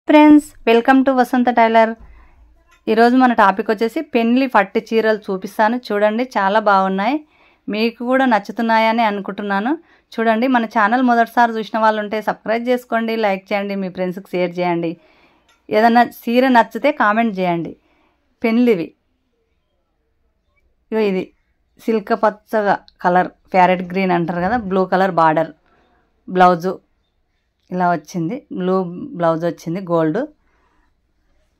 Friends welcome to Vasantha tailor. ఈరోజు మన topic వచ్చేసి పెళ్లి పట్టు చీరలు చూపిస్తాను. చూడండి, చాలా బాగున్నాయి. మీకు కూడా నచ్చుతున్నాయని అనుకుంటున్నాను. చూడండి, మన ఛానల్ మొదటిసారి చూసిన వాళ్ళు ఉంటే సబ్స్క్రైబ్ చేసుకోండి, లైక్ చేయండి, మీ ఫ్రెండ్స్కి షేర్ చేయండి. ఏదైనా చీర నచ్చితే కామెంట్ చేయండి. పెళ్లివి ఇది సిల్క్ పచ్చగా కలర్, ప్యారెట్ గ్రీన్ అంటారు కదా, బ్లూ కలర్ బార్డర్, బ్లౌజు ఇలా వచ్చింది, బ్లూ బ్లౌజ్ వచ్చింది, గోల్డ్.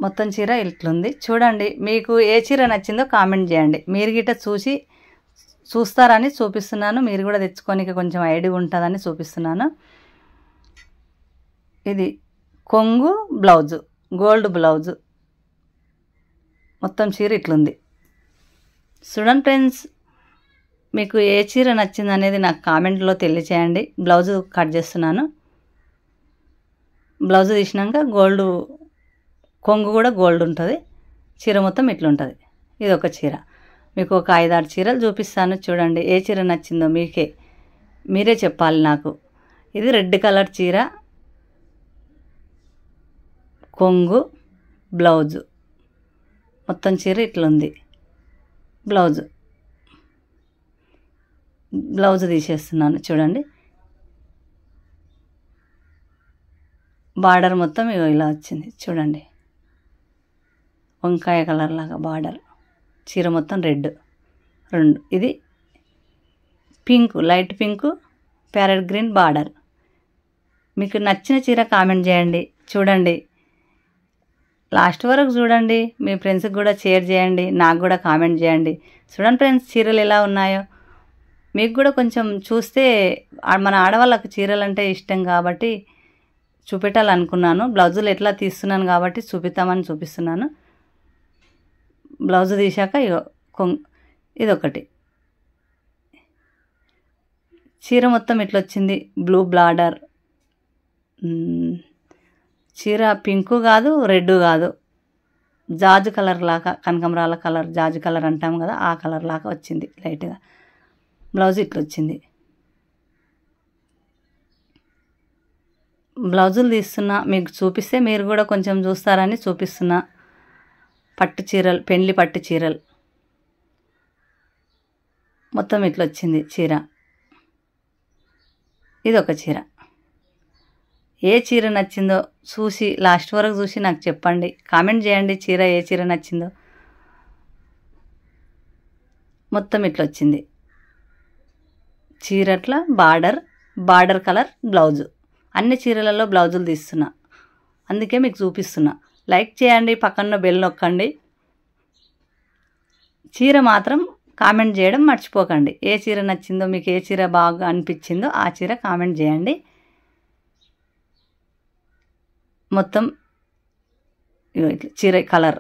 మొత్తం చీర ఇట్లుంది. చూడండి, మీకు ఏ చీర నచ్చిందో కామెంట్ చేయండి. మీరు గిట్ట చూస్తారని చూపిస్తున్నాను. మీరు కూడా తెచ్చుకోనికి కొంచెం ఐడియా ఉంటుందని చూపిస్తున్నాను. ఇది కొంగు బ్లౌజు, గోల్డ్ బ్లౌజు. మొత్తం చీర ఇట్లుంది. చూడండి ఫ్రెండ్స్, మీకు ఏ చీర నచ్చింది అనేది నాకు కామెంట్లో తెలియచేయండి. బ్లౌజు కట్ చేస్తున్నాను. బ్లౌజ్ తీసినాక గోల్డ్ కొంగు కూడా గోల్డ్ ఉంటుంది. చీర మొత్తం ఇట్లుంటుంది. ఇది ఒక చీర. మీకు ఒక 5-6 చీరలు చూపిస్తాను. చూడండి, ఏ చీర నచ్చిందో మీరే చెప్పాలి నాకు. ఇది రెడ్ కలర్ చీర, కొంగు బ్లౌజు. మొత్తం చీర ఇట్లుంది. బ్లౌజ్ తీసేస్తున్నాను. చూడండి, బార్డర్ మొత్తం ఇలా వచ్చింది. చూడండి, వంకాయ కలర్ లాగా బార్డర్. చీర మొత్తం రెడ్ 2. ఇది pink, light pink, parrot green border. మీకు నచ్చిన చీర కామెంట్ చేయండి. చూడండి, లాస్ట్ వరకు చూడండి. మీ ఫ్రెండ్స్కి కూడా షేర్ చేయండి, నాకు కూడా కామెంట్ చేయండి. చూడండి ఫ్రెండ్స్, చీరలు ఎలా ఉన్నాయో. మీకు కూడా కొంచెం చూస్తే, మన ఆడవాళ్ళకు చీరలు అంటే ఇష్టం కాబట్టి చూపెట్టాలనుకున్నాను. బ్లౌజులు ఎట్లా తీస్తున్నాను కాబట్టి చూపిస్తున్నాను. బ్లౌజ్ తీశాక ఇదొకటి. చీర మొత్తం ఇట్లా వచ్చింది. Blue border. చీర పింకు కాదు, రెడ్ కాదు, జాజు కలర్ లాగా, కనకంబరాల కలర్, జాజు కలర్ అంటాం కదా, ఆ కలర్ లాగా వచ్చింది లైట్గా. బ్లౌజ్ ఇట్లా వచ్చింది. బ్లౌజులు తీస్తున్నా, మీకు చూపిస్తే మీరు కూడా కొంచెం చూస్తారని చూపిస్తున్నా. పట్టు చీరలు, పెళ్లి పట్టు చీరలు. మొత్తం ఇట్లా వచ్చింది చీర. ఇదొక చీర. ఏ చీర నచ్చిందో చూసి, లాస్ట్ వరకు చూసి నాకు చెప్పండి, కామెంట్ చేయండి. చీర ఏ చీర నచ్చిందో. మొత్తం ఇట్లా వచ్చింది చీరట్ల బార్డర్ కలర్ బ్లౌజు. అన్ని చీరలలో బ్లౌజులు తీస్తున్నా, అందుకే మీకు చూపిస్తున్నా. లైక్ చేయండి, పక్కన బెల్ నొక్కండి. చీర మాత్రం కామెంట్ చేయడం మర్చిపోకండి. ఏ చీర నచ్చిందో, మీకు ఏ చీర బాగా అనిపించిందో ఆ చీర కామెంట్ చేయండి. మొత్తం ఇట్లా చీర కలర్